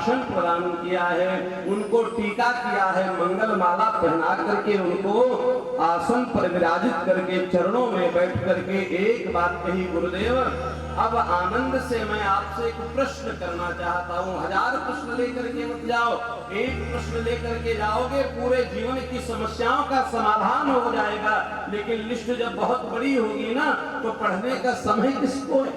आभूषण प्रदान किया है, उनको टीका किया है, मंगल माला पहना करके उनको आसन पर विराजित करके चरणों में बैठ करके एक बात कही, गुरुदेव अब आनंद से मैं आपसे एक प्रश्न करना चाहता हूँ। 1000 प्रश्न लेकर के मत जाओ, एक प्रश्न लेकर के जाओगे पूरे जीवन की समस्याओं का समाधान हो जाएगा। लेकिन लिस्ट जब बहुत बड़ी होगी ना तो पढ़ने का समय किसको है?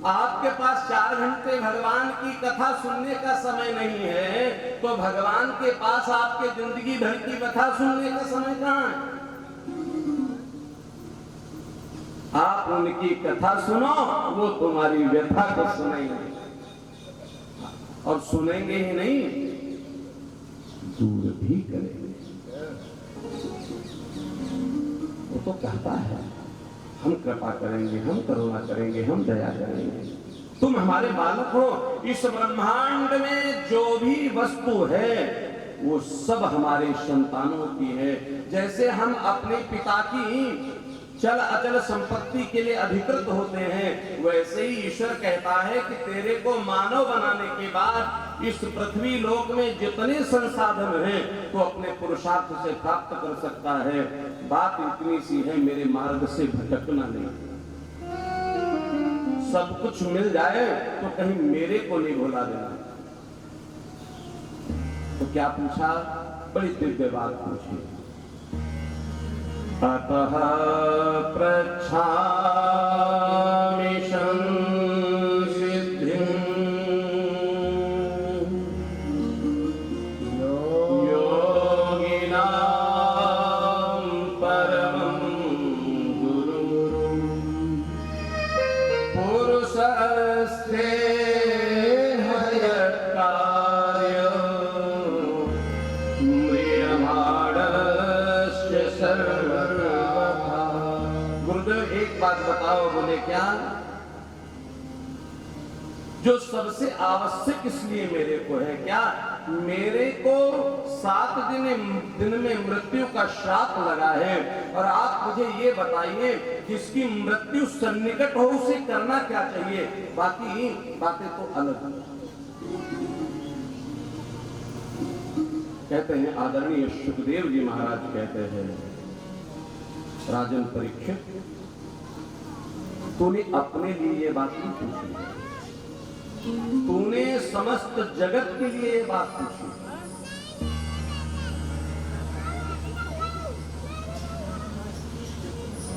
आपके पास 4 घंटे भगवान की कथा सुनने का समय नहीं है तो भगवान के पास आपके जिंदगी भर की कथा सुनने का समय कहां है? आप उनकी कथा सुनो, वो तुम्हारी व्यथा को सुनेंगे और सुनेंगे ही नहीं, दूर भी करेंगे। वो तो कहता है हम कृपा करेंगे, हम करुणा करेंगे, हम दया करेंगे। तुम हमारे बालक हो। इस ब्रह्मांड में जो भी वस्तु है वो सब हमारे संतानों की है। जैसे हम अपने पिता की चल अचल संपत्ति के लिए अधिकृत होते हैं, वैसे ही ईश्वर कहता है कि तेरे को मानव बनाने के बाद इस पृथ्वी लोक में जितने संसाधन हैं तो अपने पुरुषार्थ से प्राप्त कर सकता है। बात इतनी सी है, मेरे मार्ग से भटकना नहीं। सब कुछ मिल जाए तो कहीं मेरे को नहीं भुला देना। तो क्या पूछा? बड़ी दिव्य बात पूछी। अतः पृच्छामि संसिद्धिं योगिनां परमं गुरुं पुरुषस्ते हयत्कार्य म्रियमाणस्य सर्व। गुरुदेव एक बात बताओ। बोले क्या? जो सबसे आवश्यक इसलिए मेरे को है, क्या मेरे को 7 दिन में मृत्यु का श्राप लगा है और आप मुझे ये बताइए जिसकी मृत्यु सन्निकट हो उसे करना क्या चाहिए? बाकी बातें तो अलग। कहते हैं आदरणीय सुखदेव जी महाराज कहते हैं, राजन परीक्षित तूने अपने लिए ये बात नहीं पूछी, तूने समस्त जगत के लिए ये बात पूछी।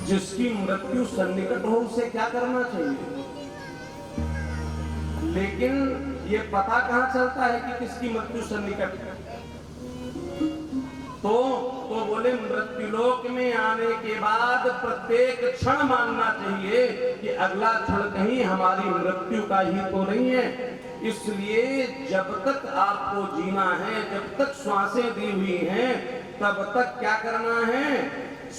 जिसकी मृत्यु सन्निकट हो उसे क्या करना चाहिए? लेकिन ये पता कहां चलता है कि किसकी मृत्यु सन्निकट है? तो बोले मृत्युलोक में आने के बाद प्रत्येक क्षण मानना चाहिए कि अगला क्षण कहीं हमारी मृत्यु का ही तो नहीं है। इसलिए जब तक आपको जीना है, जब तक श्वासें दी हुई हैं, तब तक क्या करना है?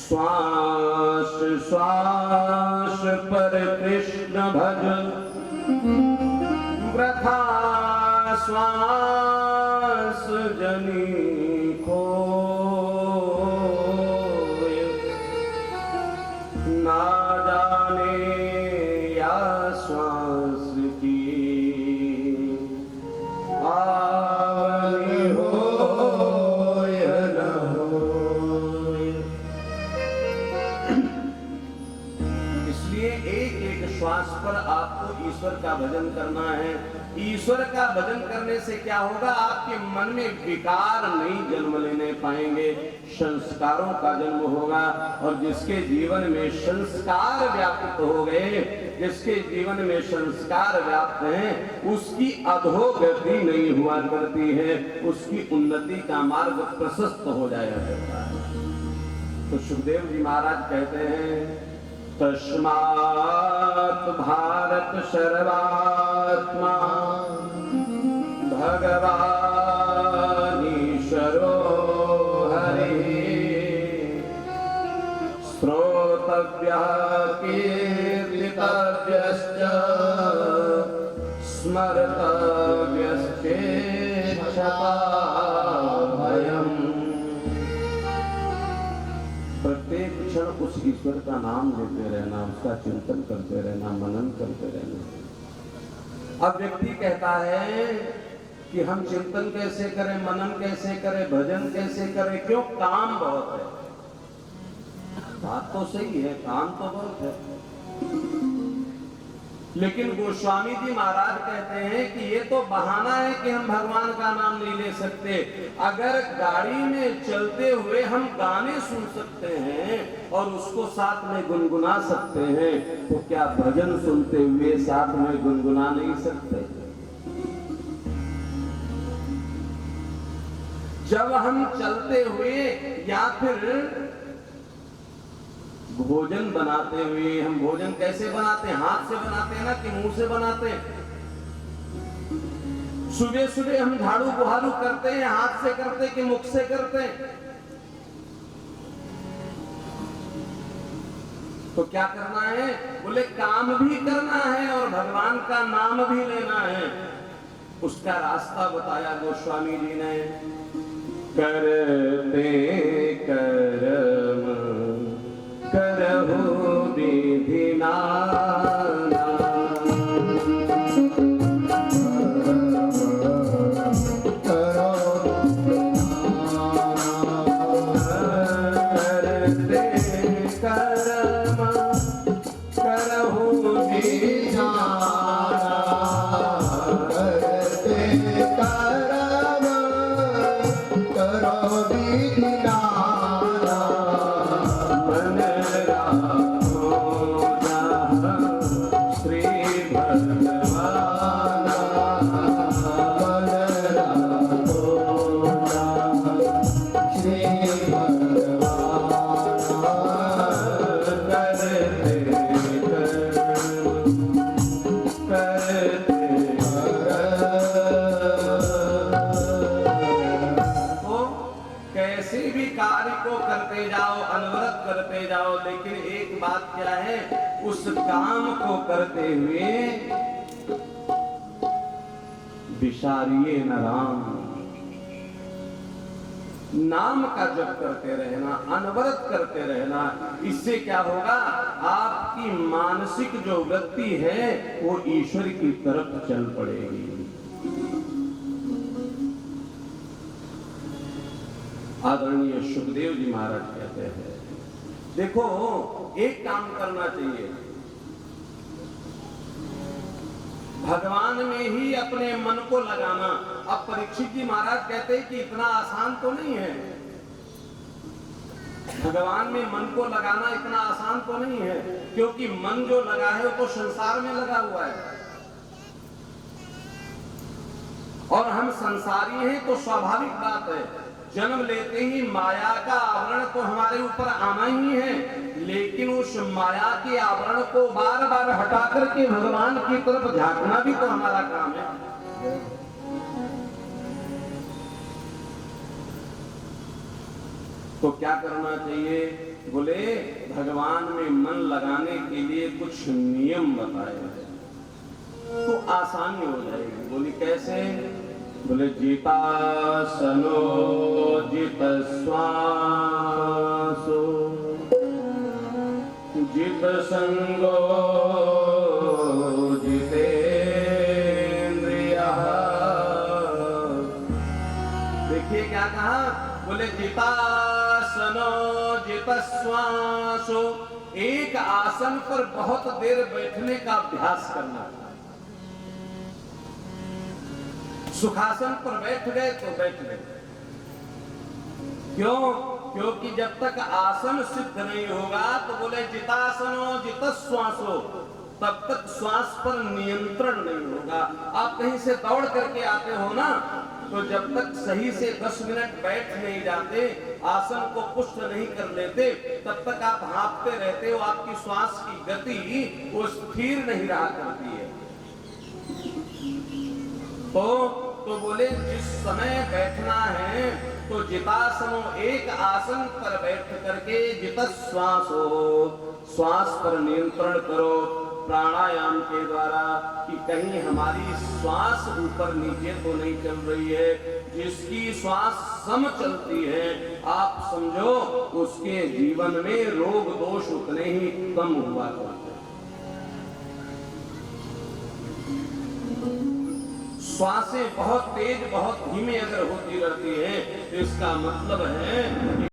श्वास श्वास पर कृष्ण भज, वृथा श्वास जनी को ना जाने या श्वास की आवनी हो या न हो। इसलिए एक श्वास पर आपको ईश्वर का भजन करना है। ईश्वर का भजन करने से क्या होगा? आपके मन में विकार नहीं जन्म लेने पाएंगे, संस्कारों का जन्म होगा। और जिसके जीवन में संस्कार व्याप्त हो गए, जिसके जीवन में संस्कार व्याप्त हैं, उसकी अधोगति नहीं हुआ करती है, उसकी उन्नति का मार्ग प्रशस्त हो जाया करता है। तो सुखदेव जी महाराज कहते हैं, तस्मात् भारत सर्वात्मा भगवान् ईश्वरो हरिः श्रोतव्यः कीर्तितव्यश्च स्मर्तव्यश्चेच्छता भयम्। प्रत्येक क्षण उस ईश्वर का नाम लेते रहना, उसका चिंतन करते रहना, मनन करते रहना। अब व्यक्ति कहता है कि हम चिंतन कैसे करें, मनन कैसे करें, भजन कैसे करें, क्यों? काम बहुत है। बात तो सही है, काम तो बहुत है, लेकिन गोस्वामी जी महाराज कहते हैं कि ये तो बहाना है कि हम भगवान का नाम नहीं ले सकते। अगर गाड़ी में चलते हुए हम गाने सुन सकते हैं और उसको साथ में गुनगुना सकते हैं, तो क्या भजन सुनते हुए साथ में गुनगुना नहीं सकते? जब हम चलते हुए या फिर भोजन बनाते हुए, हम भोजन कैसे बनाते हैं? हाथ से बनाते हैं ना कि मुंह से बनाते हैं? सुबह सुबह हम झाड़ू बुहारू करते हैं, हाथ से करते हैं कि मुख से करते हैं? तो क्या करना है? बोले काम भी करना है और भगवान का नाम भी लेना है। उसका रास्ता बताया गोस्वामी जी ने। करते कर्म करहु विधि नाना, करते कर्म करहु विधि नाना, करते कर्म करो विधि नाना, मन राखो जहाँ श्री भगवान, मन राखो जहाँ श्री भगवान, करते तो कैसे भी कार्य को करते जाओ, अनवरत करते जाओ, लेकिन एक बात क्या है? उस काम को करते हुए विचारिए न राम, नाम का जप करते रहना, अनवरत करते रहना। इससे क्या होगा? आपकी मानसिक जो वृत्ति है वो ईश्वर की तरफ चल पड़ेगी। आदरणीय सुखदेव जी महाराज कहते हैं, देखो एक काम करना चाहिए, भगवान में ही अपने मन को लगाना। अब परीक्षित जी महाराज कहते हैं कि इतना आसान तो नहीं है, भगवान में मन को लगाना इतना आसान तो नहीं है, क्योंकि मन जो लगा है वो तो संसार में लगा हुआ है और हम संसारी हैं, तो स्वाभाविक बात है जन्म लेते ही माया का आवरण तो हमारे ऊपर आना ही है, लेकिन उस माया के आवरण को बार बार हटा करके भगवान की तरफ झांकना भी तो हमारा काम है। तो क्या करना चाहिए? बोले भगवान में मन लगाने के लिए कुछ नियम बताए हैं तो आसानी हो जाएगी। बोली कैसे? बोले जितासनो जित श्वासो जित संगो जितेन्द्रियः। देखिए क्या कहा? बोले जितासनो जित श्वासो, एक आसन पर बहुत देर बैठने का अभ्यास करना। सुखासन पर बैठ गए तो बैठ गए, क्यों? क्योंकि जब तक आसन सिद्ध नहीं होगा तो बोले जितासनो जित श्वासो, तब तक श्वास पर नियंत्रण नहीं होगा। आप कहीं से दौड़ करके आते हो ना, तो जब तक सही से 10 मिनट बैठ नहीं जाते, आसन को पुष्ट नहीं कर लेते, तब तक आप हाँफते रहते हो, आपकी श्वास की गति वो स्थिर नहीं रहा करती है। तो बोले जिस समय बैठना है तो जितासनो, एक आसन पर बैठ करके जित श्वास हो, श्वास पर नियंत्रण करो प्राणायाम के द्वारा, कि कहीं हमारी श्वास ऊपर नीचे तो नहीं चल रही है। जिसकी श्वास सम चलती है, आप समझो उसके जीवन में रोग दोष उतने ही कम हुआ करते। श्वासें बहुत तेज बहुत धीमे अगर होती रहती हैं तो इसका मतलब है